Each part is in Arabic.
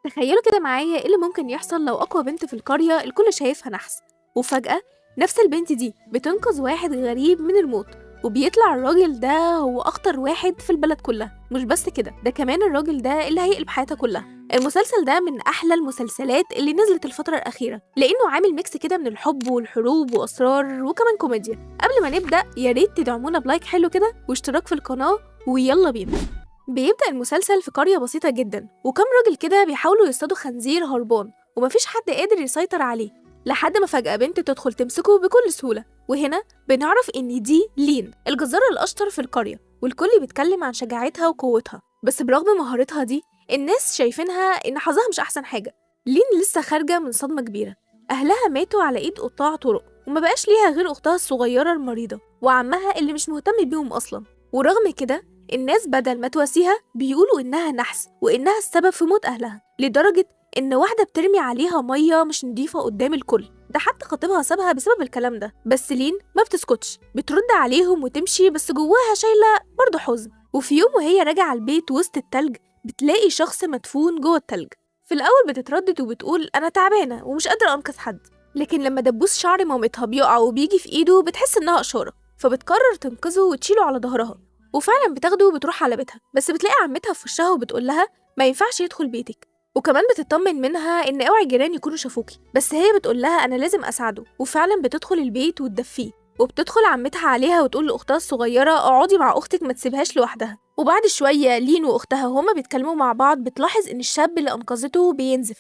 تخيلوا كده معايا ايه اللي ممكن يحصل لو أقوى بنت في القرية الكل شايفها نحس، وفجأة نفس البنت دي بتنقذ واحد غريب من الموت، وبيطلع الراجل ده هو أخطر واحد في البلد كلها. مش بس كده، ده كمان الراجل ده اللي هيقلب حياتها كلها. المسلسل ده من أحلى المسلسلات اللي نزلت الفترة الأخيرة، لأنه عامل ميكس كده من الحب والحروب وأسرار وكمان كوميديا. قبل ما نبدأ يا ريت تدعمونا بلايك حلو كده واشتراك في القناة، ويلا بينا. بيبدأ المسلسل في قرية بسيطة جدا، وكم راجل كده بيحاولوا يصطادوا خنزير هربان ومفيش حد قادر يسيطر عليه، لحد ما فجأة بنت تدخل تمسكه بكل سهولة. وهنا بنعرف إن دي لين الجزارة الأشطر في القرية، والكل بيتكلم عن شجاعتها وقوتها. بس برغم مهارتها دي الناس شايفينها إن حظها مش أحسن حاجة. لين لسه خارجة من صدمة كبيرة، أهلها ماتوا على إيد قطاع طرق، وما بقاش ليها غير أختها الصغيرة المريضة وعمها اللي مش مهتم بيهم أصلا. ورغم كده الناس بدل ما تواسيها بيقولوا إنها نحس وإنها السبب في موت أهلها، لدرجة إن واحدة بترمي عليها مية مش نضيفة قدام الكل. ده حتى خطيبها سابها بسبب الكلام ده، بس لين ما بتسكتش، بترد عليهم وتمشي، بس جواها شايلة برضه حزن. وفي يوم وهي راجعة البيت وسط التلج بتلاقي شخص مدفون جوه التلج. في الأول بتتردد وبتقول أنا تعبانة ومش قادرة أنقذ حد، لكن لما دبوس شعر مامتها بيقع وبيجي في إيده بتحس إنها إشارة، فبتقرر تنقذه وتشيله على ظهرها. وفعلا بتاخده وبتروح على بيتها، بس بتلاقي عمتها في وشها وبتقول لها ما ينفعش يدخل بيتك، وكمان بتطمن منها ان اوعي الجيران يكونوا شافوكي، بس هي بتقول لها انا لازم اساعده. وفعلا بتدخل البيت وتدفيه، وبتدخل عمتها عليها وتقول لاختها الصغيره اقعدي مع اختك ما تسيبهاش لوحدها. وبعد شويه لين واختها وهما بيتكلموا مع بعض بتلاحظ ان الشاب اللي انقذته بينزف،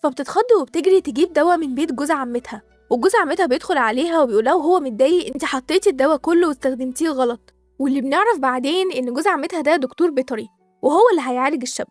فبتتخض وبتجري تجيب دواء من بيت جوز عمتها. وجوز عمتها بيدخل عليها وبيقولها وهو متضايق انت حطيتي الدواء كله واستخدمتيه غلط. واللي بنعرف بعدين إن جوز عمتها ده دكتور بيطري وهو اللي هيعالج الشاب،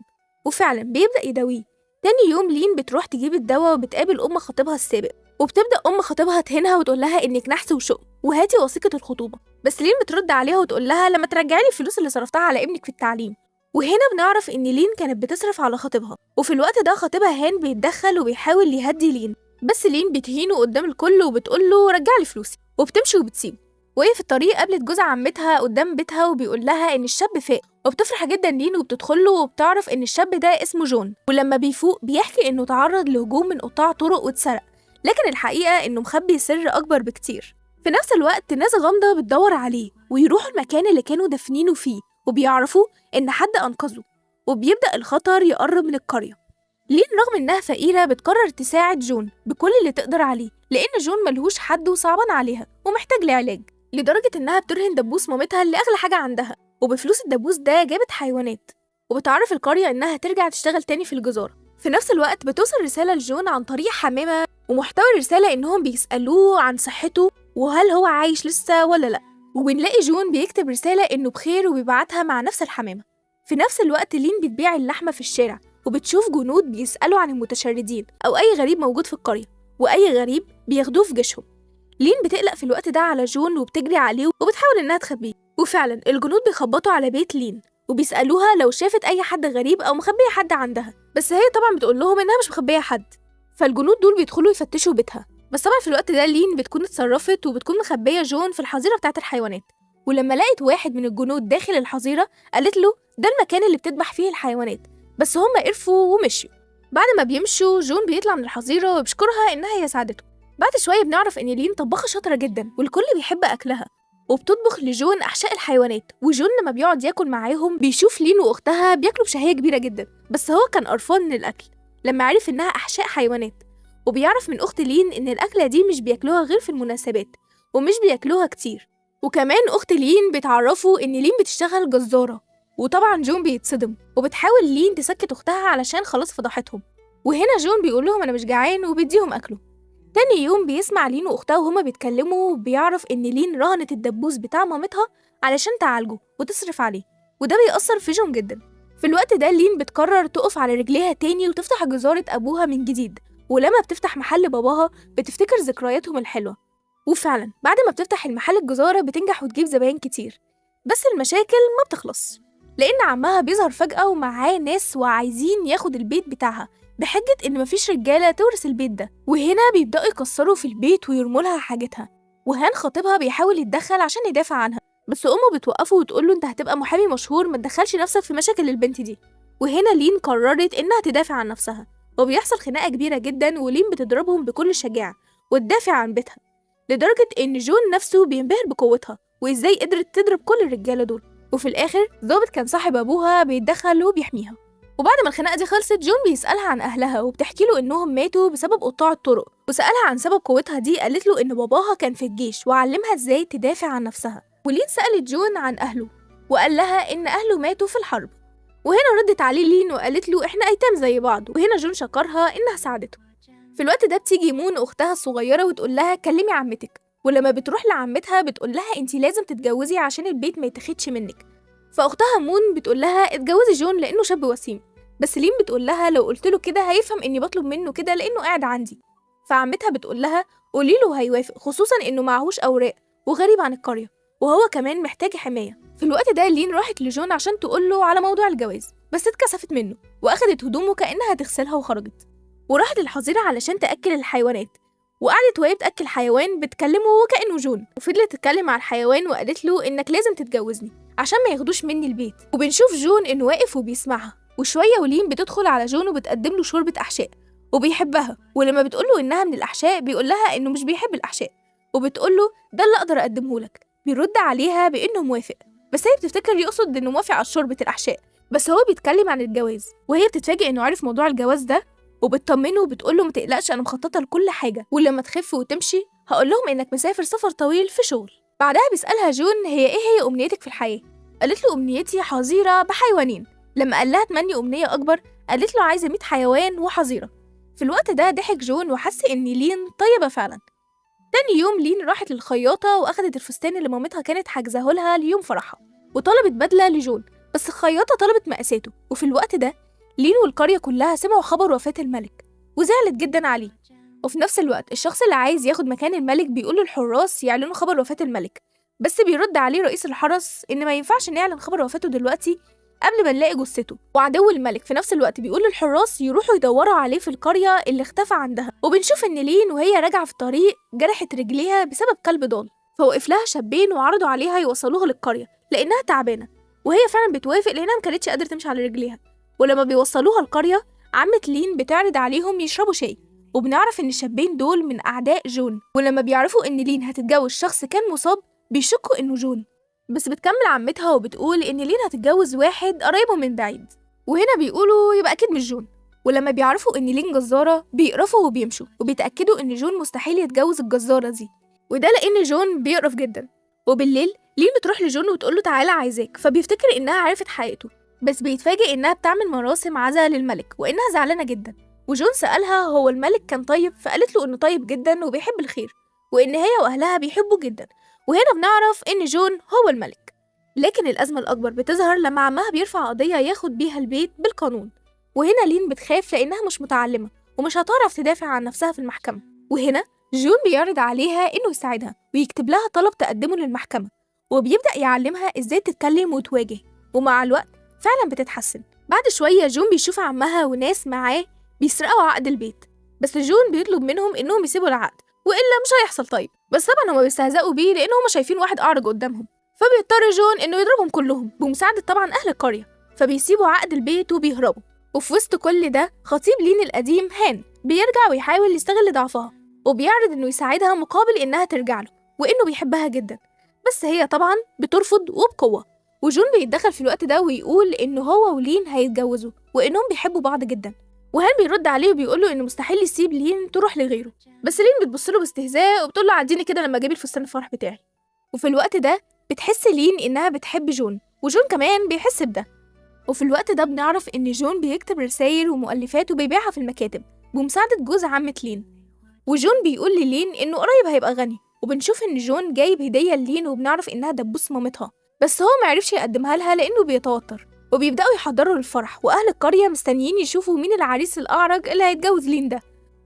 وفعلا بيبدأ يداويه. تاني يوم لين بتروح تجيب الدواء وبتقابل أم خطيبها السابق، وبتبدأ أم خطيبها تهينها وتقول لها إنك نحس وشق وهاتي وثيقة الخطوبة. بس لين بترد عليها وتقول لها لما ترجعي لي الفلوس اللي صرفتها على ابنك في التعليم. وهنا بنعرف إن لين كانت بتصرف على خطيبها، وفي الوقت ده خطيبها هان بيتدخل وبيحاول يهدي لين، بس لين بتهينه قدام الكل وبتقول له رجع لي فلوسي، وبتمشي وبتسيبه. وهي في الطريق قابلت جوز عمتها قدام بيتها وبيقول لها ان الشاب فاق، وبتفرح جدا لين وبتدخله وبتعرف ان الشاب ده اسمه جون. ولما بيفوق بيحكي انه تعرض لهجوم من قطاع طرق واتسرق، لكن الحقيقه انه مخبي سر اكبر بكتير. في نفس الوقت ناس غامضه بتدور عليه ويروحوا المكان اللي كانوا دافنينه فيه، وبيعرفوا ان حد انقذه، وبيبدا الخطر يقرب من القريه. لين رغم انها فقيره بتقرر تساعد جون بكل اللي تقدر عليه، لان جون ملهوش حد وصعبان عليها ومحتاج لعلاج، لدرجة إنها بترهن دبوس مامتها اللي أغلى حاجة عندها، وبفلوس الدبوس ده جابت حيوانات، وبتعرف القرية إنها ترجع تشتغل تاني في الجزارة. في نفس الوقت بتوصل رسالة لجون عن طريق حمامة، ومحتوى الرسالة إنهم بيسألوه عن صحته وهل هو عايش لسه ولا لأ، وبنلاقي جون بيكتب رسالة إنه بخير وبيبعتها مع نفس الحمامة. في نفس الوقت لين بتبيع اللحمة في الشارع، وبتشوف جنود بيسألوا عن المتشردين أو أي غريب موجود في القرية، وأي غريب بياخدوه في جيشهم. لين بتقلق في الوقت ده على جون وبتجري عليه وبتحاول إنها تخبيه، وفعلا الجنود بيخبطوا على بيت لين وبيسألوها لو شافت أي حد غريب أو مخبية حد عندها، بس هي طبعا بتقول لهم إنها مش مخبية حد. فالجنود دول بيدخلوا يفتشوا بيتها، بس طبعا في الوقت ده لين بتكون اتصرفت وبتكون مخبية جون في الحظيرة بتاعة الحيوانات. ولما لقت واحد من الجنود داخل الحظيرة قالت له ده المكان اللي بتذبح فيه الحيوانات، بس هم قرفوا ومشيوا. بعد ما بيمشوا جون بيطلع من الحظيرة وبيشكرها إنها هي ساعدته. بعد شوية بنعرف إن لين طباخة شاطرة جدا والكل بيحب أكلها، وبتطبخ لجون أحشاء الحيوانات. وجون لما بيقعد ياكل معاهم بيشوف لين وأختها بياكلوا بشهية كبيرة جدا، بس هو كان قرفان من الأكل لما عرف إنها أحشاء حيوانات. وبيعرف من أخت لين إن الأكلة دي مش بياكلوها غير في المناسبات ومش بياكلوها كتير. وكمان أخت لين بتعرفوا إن لين بتشتغل جزارة، وطبعا جون بيتصدم وبتحاول لين تسكت أختها علشان خلاص فضحتهم. وهنا جون بيقول لهم أنا مش جعان وبيديهم أكله. تاني يوم بيسمع لين وأختها وهما بيتكلموا وبيعرف إن لين رهنت الدبوس بتاع مامتها علشان تعالجه وتصرف عليه، وده بيأثر في جون جدا. في الوقت ده لين بتقرر تقف على رجليها تاني وتفتح جزارة أبوها من جديد، ولما بتفتح محل باباها بتفتكر ذكرياتهم الحلوة. وفعلا بعد ما بتفتح المحل الجزارة بتنجح وتجيب زباين كتير، بس المشاكل ما بتخلص، لأن عمها بيظهر فجأة ومعاه ناس وعايزين ياخد البيت بتاعها بحجة إن مفيش رجالة تورث البيت ده. وهنا بيبدأوا يكسروا في البيت ويرموا لها حاجتها، وهان خطيبها بيحاول يتدخل عشان يدافع عنها، بس أمه بتوقفه وتقوله أنت هتبقى محامي مشهور، ما تدخلش نفسك في مشاكل البنت دي. وهنا لين قررت إنها تدافع عن نفسها، وبيحصل خناقة كبيرة جدا ولين بتضربهم بكل شجاعة وتدافع عن بيتها، لدرجة إن جون نفسه بينبهر بقوتها وإزاي قدرت تضرب كل الرجالة دول. وفي الآخر ضابط كان صاحب أبوها بيتدخل وبيحميها. وبعد ما الخناقة دي خلصت جون بيسألها عن أهلها وبتحكي له إنهم ماتوا بسبب قطاع الطرق، وسألها عن سبب قوتها دي قالت له إن باباها كان في الجيش وعلمها إزاي تدافع عن نفسها. ولين سألت جون عن أهله وقال لها إن أهله ماتوا في الحرب، وهنا ردت عليه لين وقالت له إحنا أيتام زي بعض، وهنا جون شكرها إنها ساعدته. في الوقت ده بتيجي مون أختها الصغيرة وتقول لها كلمي عمتك، ولما بتروح لعمتها بتقول لها انتي لازم تتجوزي عشان البيت ما يتاخدش منك. فأختها مون بتقول لها اتجوزي جون لأنه شاب وسيم، بس لين بتقول لها لو قلت له كده هيفهم إني بطلب منه كده لأنه قاعد عندي. فعمتها بتقول لها قولي له هيوافق، خصوصا إنه معهوش أوراق وغريب عن القرية وهو كمان محتاج حماية. في الوقت ده لين راحت لجون عشان تقول له على موضوع الجواز، بس اتكسفت منه وأخدت هدومه كأنها تغسلها وخرجت، وراحت الحظيرة علشان تأكل الحيوانات، وقعدت وهي بتأكل حيوان بتكلمه وكأنه جون، وفضلت تتكلم مع الحيوان وقالت له إنك لازم تتجوزني عشان ما ياخدوش مني البيت. وبنشوف جون إنه واقف وبيسمعها، وشوية ولين بتدخل على جون وبتقدم له شوربة أحشاء وبيحبها، ولما بتقول له إنها من الأحشاء بيقول لها إنه مش بيحب الأحشاء، وبتقول له ده اللي أقدر أقدمه لك. بيرد عليها بإنه موافق، بس هي بتفتكر يقصد إنه موافق على شوربة الأحشاء، بس هو بيتكلم عن الجواز، وهي بتتفاجئ إنه عارف موضوع الجواز ده وبتطمنه وبتقوله ما تقلقش أنا مخططة لكل حاجة، ولما تخف وتمشي هقول لهم إنك مسافر سفر طويل في شغل. بعدها بيسألها جون هي إيه هي أمنيتك في الحياة؟ قالت له أمنيتي حظيرة بحيوانين. لما قال لها تمني أمنية أكبر قالت له عايزة 100 حيوان وحظيرة. في الوقت ده ضحك جون وحس إن لين طيبة فعلا. تاني يوم لين راحت للخياطة وأخدت الفستان اللي مامتها كانت حاجزاه لها ليوم فرحها، وطلبت بدلة لجون، بس الخياطة طلبت مقاساته. وفي الوقت ده لين والقرية كلها سمعوا خبر وفاة الملك وزعلت جدا عليه. وفي نفس الوقت الشخص اللي عايز ياخد مكان الملك بيقول للحراس يعلنوا خبر وفاة الملك، بس بيرد عليه رئيس الحرس إن ما ينفعش نعلن خبر وفاته دلوقتي قبل ما نلاقي جثته. وعدو الملك في نفس الوقت بيقول للحراس يروحوا يدوروا عليه في القرية اللي اختفى عندها. وبنشوف إن لين وهي راجعة في الطريق جرحت رجليها بسبب كلب ضال، فوقف لها شابين وعرضوا عليها يوصلوها للقرية لأنها تعبانة، وهي فعلا بتوافق لأنها ما كانتش قادرة تمشي على رجليها. ولما بيوصلوها القرية عمة لين بتعرض عليهم يشربوا شاي، وبنعرف إن الشابين دول من أعداء جون، ولما بيعرفوا إن لين هتتجوز شخص كان مصاب بيشكوا إنه جون، بس بتكمل عمتها وبتقول إن لين هتتجوز واحد قريبه من بعيد، وهنا بيقولوا يبقى أكيد مش جون. ولما بيعرفوا إن لين جزارة بيقرفوا وبيمشوا وبيتأكدوا إن جون مستحيل يتجوز الجزارة دي، وده لأن جون بيقرف جدا. وبالليل لين بتروح لجون وتقوله تعالى عايزاك، فبيفتكر إنها عرفت حقيقته، بس بيتفاجئ إنها بتعمل مراسم عزا للملك وإنها زعلانة جدا. وجون سألها هو الملك كان طيب، فقالت له إنه طيب جدا وبيحب الخير وإن هي وأهلها بيحبوا جدا. وهنا بنعرف إن جون هو الملك. لكن الأزمة الأكبر بتظهر لما عمها بيرفع قضية ياخد بيها البيت بالقانون، وهنا لين بتخاف لأنها مش متعلمة ومش هتعرف تدافع عن نفسها في المحكمة. وهنا جون بيعرض عليها إنه يساعدها ويكتب لها طلب تقدمه للمحكمة، وبيبدأ يعلمها إزاي تتكلم وتواجه، ومع الوقت فعلا بتتحسن. بعد شوية جون بيشوف عمها وناس معاه بيسرقوا عقد البيت، بس جون بيطلب منهم إنهم يسيبوا العقد وإلا مش هيحصل طيب، بس طبعا هما بيستهزئوا بيه لأن هما شايفين واحد أعرج قدامهم، فبيضطر جون إنه يضربهم كلهم بمساعدة طبعا أهل القرية، فبيسيبوا عقد البيت وبيهربوا. وفي وسط كل ده خطيب لين القديم هان بيرجع ويحاول يستغل ضعفها وبيعرض إنه يساعدها مقابل إنها ترجع له وإنه بيحبها جدا، بس هي طبعا بترفض وبقوة. وجون بيتدخل في الوقت ده ويقول إنه هو ولين هيتجوزوا وإنهم بيحبوا بعض جدا، وهان بيرد عليه وبيقول له إنه مستحيل يسيب لين تروح لغيره، بس لين بتبص له باستهزاء وبتقول له عديني كده لما اجيب الفستان الفرح بتاعي. وفي الوقت ده بتحس لين إنها بتحب جون، وجون كمان بيحس بده. وفي الوقت ده بنعرف إن جون بيكتب رسائل ومؤلفات وبيبيعها في المكاتب بمساعدة جوز عمة لين، وجون بيقول للين إنه قريب هيبقى غني. وبنشوف إن جون جايب هدية لين وبنعرف إنها دبوس مامتها، بس هو معرفش يقدمها لها لأنه بيتوتر. وبيبدأوا يحضروا للفرح، وأهل القرية مستنيين يشوفوا مين العريس الأعرج اللي هيتجوز لين ده.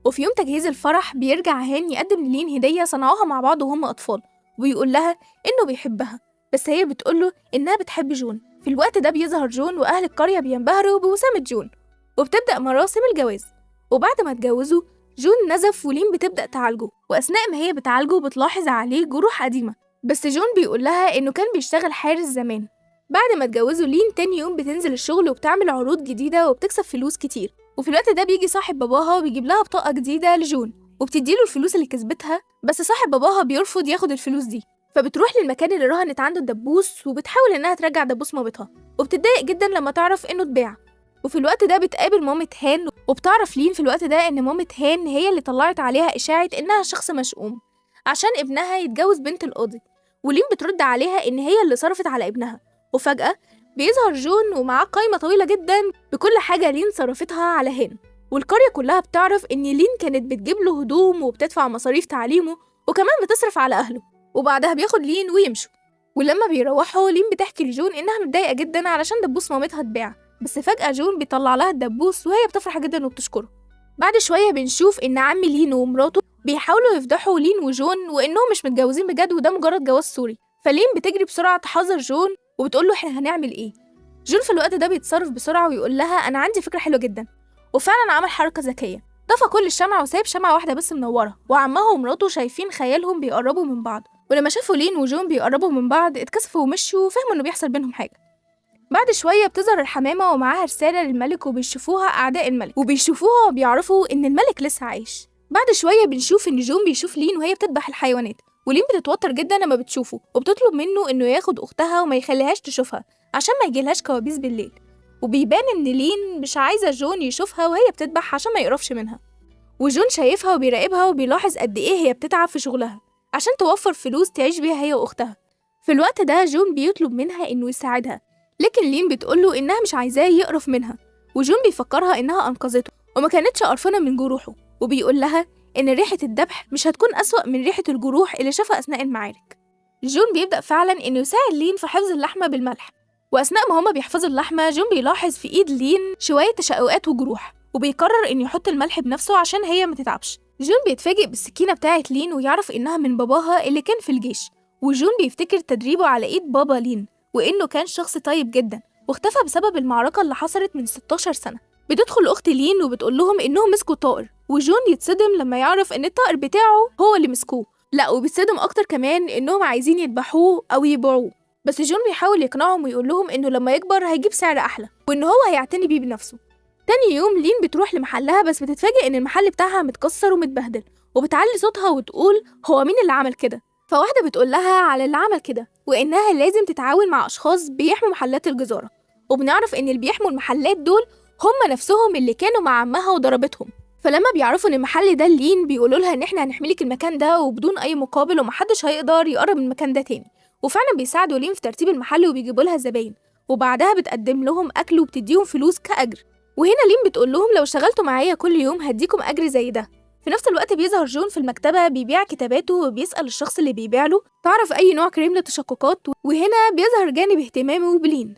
وفي يوم تجهيز الفرح بيرجع هان يقدم لين هدية صنعوها مع بعض وهم أطفال، وبيقول لها إنه بيحبها، بس هي بتقوله إنها بتحب جون. في الوقت ده بيظهر جون وأهل القرية بينبهروا بوسامة جون، وبتبدأ مراسم الجواز. وبعد ما اتجوزوا جون نزف ولين بتبدأ تعالجه، وأثناء ما هي بتعالجه بتلاحظ عليه جروح قديمة، بس جون بيقول لها إنه كان بيشتغل حارس زمان بعد ما اتجوزوا لين تاني يوم بتنزل الشغل وبتعمل عروض جديدة وبتكسب فلوس كتير، وفي الوقت ده بيجي صاحب باباها وبيجيب لها بطاقة جديدة لجون وبتديله الفلوس اللي كسبتها، بس صاحب باباها بيرفض ياخد الفلوس دي، فبتروح للمكان اللي رهنت عنده الدبوس وبتحاول انها ترجع دبوس مامتها، وبتتضايق جدا لما تعرف انه اتباع. وفي الوقت ده بتقابل مامة هان، وبتعرف لين في الوقت ده ان مامة هان هي اللي طلعت عليها اشاعة انها شخص مشؤوم عشان ابنها يتجوز بنت القاضي، ولين بترد عليها ان هي اللي صرفت على ابنها. وفجأة بيظهر جون ومعاه قايمة طويلة جدا بكل حاجة لين صرفتها على هان، والقرية كلها بتعرف ان لين كانت بتجيب له هدوم وبتدفع مصاريف تعليمه وكمان بتصرف على اهله. وبعدها بياخد لين ويمشوا، ولما بيروحوا لين بتحكي لجون انها متضايقة جدا علشان دبوس مامتها اتباع، بس فجأة جون بيطلع لها الدبوس وهي بتفرح جدا وبتشكره. بعد شوية بنشوف ان عم لين ومراته بيحاولوا يفضحوا لين وجون وانهم مش متجوزين بجد وده مجرد جواز سوري، فلين بتجري بسرعة تحذر جون وبتقول له احنا هنعمل ايه. جون في الوقت ده بيتصرف بسرعة ويقول لها انا عندي فكرة حلوة جدا، وفعلا عمل حركة ذكية، طفى كل الشمع وسايب شمعة واحدة بس منورة، وعمها ومراته شايفين خيالهم بيقربوا من بعض، ولما شافوا لين وجون بيقربوا من بعض اتكسفوا ومشوا وفهموا انه بيحصل بينهم حاجة. بعد شوية بتظهر الحمامة ومعاها رسالة للملك وبيشوفوها أعداء الملك، وبيشوفوها وبيعرفوا إن الملك لسه عايش. بعد شوية بنشوف إن جون بيشوف لين وهي بتذبح الحيوانات، ولين بتتوتر جدا لما بتشوفه وبتطلب منه إنه ياخد أختها وما يخليهاش تشوفها عشان ما يجيلهاش كوابيس بالليل، وبيبان إن لين مش عايزة جون يشوفها وهي بتذبح عشان ما يقرفش منها، وجون شايفها وبيراقبها وبيلاحظ قد إيه هي بتتعب في شغلها عشان توفر فلوس تعيش بيها هي وأختها. في الوقت ده جون بيطلب منها إنه يساعدها، لكن لين بتقوله إنها مش عايزاه يقرف منها، وجون بيفكرها إنها أنقذته وما كانتش قرفانة من جروحه، وبيقول لها إن ريحة الذبح مش هتكون أسوأ من ريحة الجروح اللي شافها أثناء المعارك. جون بيبدأ فعلا إنه يساعد لين في حفظ اللحمة بالملح، وأثناء ما هما بيحفظوا اللحمة جون بيلاحظ في إيد لين شوية تشققات وجروح، وبيقرر إنه يحط الملح بنفسه عشان هي ما تتعبش. جون بيتفاجئ بالسكينة بتاعت لين ويعرف إنها من باباها اللي كان في الجيش، وجون بيفتكر تدريبه على إيد بابا لين وإنه كان شخص طيب جدا واختفى بسبب المعركة اللي حصلت من 16 سنة. بتدخل أخت لين وبتقول لهم إنهم مسكوا طائر، وجون يتصدم لما يعرف إن الطائر بتاعه هو اللي مسكوه، لا وبيتصدم أكتر كمان إنهم عايزين يذبحوه أو يبيعوه، بس جون بيحاول يقنعهم ويقول لهم إنه لما يكبر هيجيب سعر أحلى وإن هو هيعتني بيه بنفسه. تاني يوم لين بتروح لمحلها بس بتتفاجئ إن المحل بتاعها متكسر ومتبهدل، وبتعلي صوتها وتقول هو مين اللي عمل كده، فواحدة بتقول لها على اللي عمل كده وإنها لازم تتعاون مع أشخاص بيحموا محلات الجزارة، وبنعرف إن اللي بيحموا المحلات دول هم نفسهم اللي كانوا مع عمها وضربتهم. فلما بيعرفوا إن المحل ده لين بيقولوا لها إن إحنا هنحملك المكان ده وبدون أي مقابل ومحدش هيقدر يقرب من المكان ده تاني، وفعلا بيساعدوا لين في ترتيب المحل وبيجيبوا لها زباين، وبعدها بتقدم لهم أكل وبتديهم فلوس كأجر، وهنا لين بتقول لهم لو اشتغلتوا معايا كل يوم هديكم أجر زي ده. في نفس الوقت بيظهر جون في المكتبة بيبيع كتاباته وبيسأل الشخص اللي بيبيع له تعرف أي نوع كريم للتشققات، وهنا بيظهر جانب اهتمامه بلين.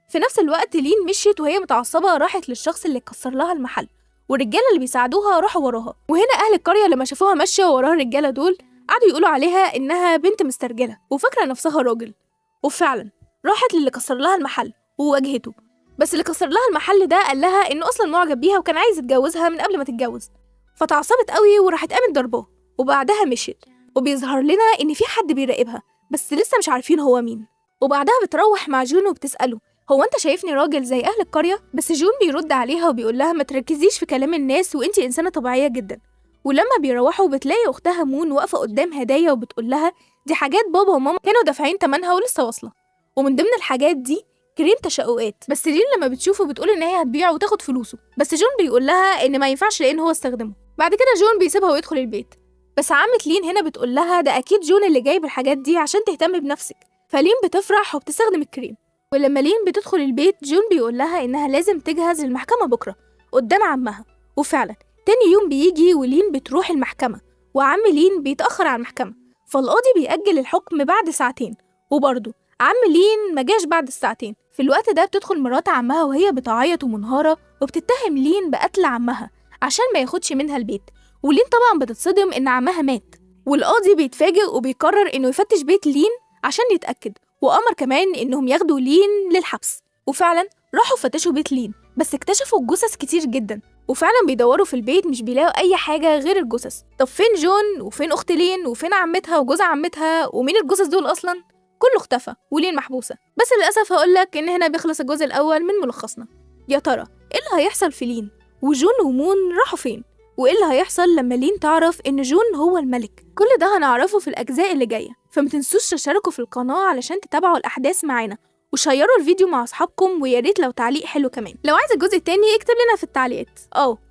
في نفس الوقت لين مشيت وهي متعصبة راحت للشخص اللي كسر لها المحل، والرجالة اللي بيساعدوها راحوا وراها، وهنا أهل القرية لما شافوها ماشية وراها الرجالة دول قعدوا يقولوا عليها إنها بنت مسترجلة وفاكرة نفسها راجل، وفعلا راحت للي كسر لها المحل وواجهته، بس اللي كسر لها المحل ده قال لها إنه أصلا معجب بيها وكان عايز يتجوزها من قبل ما تتجوز، فتعصبت قوي وراحت قامت ضرباه وبعدها مشيت، وبيظهر لنا إن في حد بيراقبها بس لسه مش عارفين هو مين. وبعدها بتروح مع جون وبتسأله هو أنت شايفني راجل زي أهل القرية؟ بس جون بيرد عليها وبيقول لها ما تركزيش في كلام الناس وإنتي إنسانة طبيعية جدا. ولما بيروحوا بتلاقي أختها مون واقفة قدام هدايا وبتقول لها دي حاجات بابا وماما كانوا دافعين تمنها ولسه واصلة، ومن ضمن الحاجات دي كريم تشققات، بس لين لما بتشوفه بتقول إن هي هتبيعه وتاخد فلوسه، بس جون بيقول لها إن ما ينفعش لأن هو استخدمه. بعد كده جون بيسيبها ويدخل البيت، بس عمة لين هنا بتقول لها ده أكيد جون اللي جايب الحاجات دي عشان تهتم بنفسك، فلين بتفرح وبتستخدم الكريم. ولما لين بتدخل البيت جون بيقول لها إنها لازم تجهز للمحكمة بكرة قدام عمها، وفعلا تاني يوم بيجي ولين بتروح المحكمة وعم لين بيتأخر على المحكمة، فالقاضي بيأجل الحكم بعد ساعتين، وبرضه عم لين مجاش بعد الساعتين. في الوقت ده بتدخل مرات عمها وهي بتعيط ومنهارة وبتتهم لين بقتل عمها عشان ما ياخدش منها البيت، ولين طبعا بتتصدم إن عمها مات، والقاضي بيتفاجئ وبيقرر إنه يفتش بيت لين عشان يتأكد، وأمر كمان إنهم ياخدوا لين للحبس. وفعلا راحوا فتشوا بيت لين بس اكتشفوا جثث كتير جدا، وفعلا بيدوروا في البيت مش بيلاقوا أي حاجة غير الجثث. طب فين جون وفين أخت لين وفين عمتها وجوز عمتها ومين الجثث دول أصلا؟ كله اختفى ولين محبوسة. بس للأسف هقولك إن هنا بيخلص الجزء الأول من ملخصنا. يا ترى إيه اللي هيحصل في لين؟ وجون ومون راحوا فين؟ وإيه اللي هيحصل لما لين تعرف إن جون هو الملك؟ كل ده هنعرفه في الأجزاء اللي جاية، فمتنسوش تشتركوا في القناة علشان تتابعوا الأحداث معانا، وشيروا الفيديو مع أصحابكم، وياريت لو تعليق حلو كمان. لو عايز الجزء التاني اكتب لنا في التعليقات.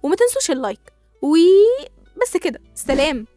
ومتنسوش اللايك. وبس كده، سلام.